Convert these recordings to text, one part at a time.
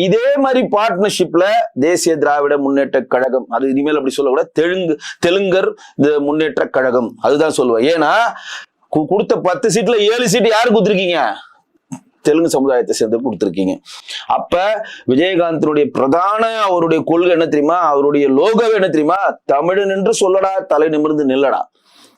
இதே மாதிரி பார்ட்னர்ஷிப்ல தேசிய திராவிட முன்னேற்ற கழகம், அது இனிமேல் அப்படி சொல்லக்கூடாது, தெலுங்கர் முன்னேற்ற கழகம் அதுதான் சொல்லுவேன். ஏன்னா கொடுத்த 10 சீட்ல 7 சீட்டு யாரு கொடுத்துருக்கீங்க? தெலுங்கு சமுதாயத்தை சேர்ந்து கொடுத்துருக்கீங்க. அப்ப விஜயகாந்தனுடைய பிரதான அவருடைய கொள்கை என்ன தெரியுமா? அவருடைய லோகோவே என்ன தெரியுமா? தமிழன் என்று சொல்லடா, தலை நிமிர்ந்து நில்லடா.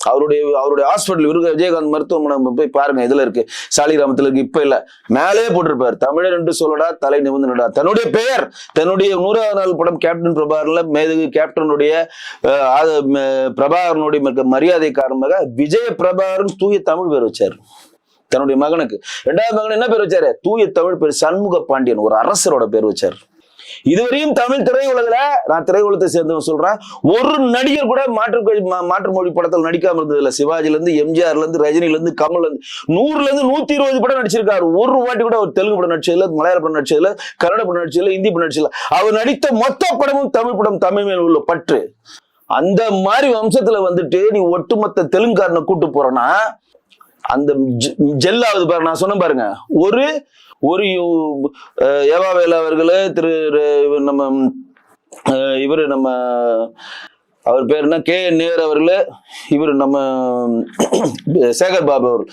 அவருடைய ஹாஸ்பிட்டல் இருக்கு, விஜயகாந்த் மருத்துவமனை போய் பாருங்க, இதுல இருக்கு, சாலிகிராமத்துல இருக்கு, இப்ப இல்ல, மேலே போட்டிருப்பாரு, தமிழர் என்று சொல்லடா, தலை நிமிர்ந்து நில்லடா. தன்னுடைய பெயர், தன்னுடைய 100வது நாள் படம் கேப்டன் பிரபாகர்ல மேதகு கேப்டனுடைய பிரபாகரனுடைய மரியாதை காரணமாக விஜய பிரபாகரன் தூய தமிழ் பேர் வச்சாரு தன்னுடைய மகனுக்கு. 2வது மகன் என்ன பேர் வச்சாரு? தூய தமிழ் பேர் சண்முக பாண்டியன், ஒரு அரசரோட பேர் வச்சாரு. இதுவரையும் தமிழ் திரையுலகில, நான் திரையுலகத்தை சேர்ந்தவன் சொல்றேன், ஒரு நடிகர் கூட மாற்று மொழி படத்தில் நடிக்காம இருந்தது இல்ல. சிவாஜில இருந்து, எம்ஜிஆர்ல இருந்து, ரஜினில இருந்து, கமல் இருந்து 100ல இருந்து 120 படம் நடிச்சிருக்காரு. ஒரு வாட்டி கூட ஒரு தெலுங்கு படம் நடிச்சதுல, மலையாள படம் நடிச்சதுல, கன்னட படம் நடிச்சதுல, ஹிந்தி படம் நடிச்சதுல. அவர் நடித்த மொத்த படமும் தமிழ் படம், தமிழ் மேல் உள்ள பற்று. அந்த மாதிரி வம்சத்துல வந்துட்டு நீ ஒட்டுமொத்த தெலுங்காரனை கூட்டு போறனா அந்த ஜெல்லாவது பாரு. நான் சொன்ன பாருங்க, ஒரு ஏவாவேலு அவர்களு, நம்ம அவர் பேர் என்ன, KN நேரு அவர்களு, இவர் நம்ம சேகர் பாபு அவர்,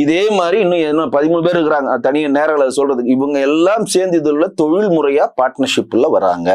இதே மாதிரி இன்னும் என்ன 13 பேர் இருக்கிறாங்க, தனியாக நேரங்களை சொல்றதுக்கு. இவங்க எல்லாம் சேர்ந்து இதுல தொழில் முறையா பார்ட்னர்ஷிப்ல வராங்க.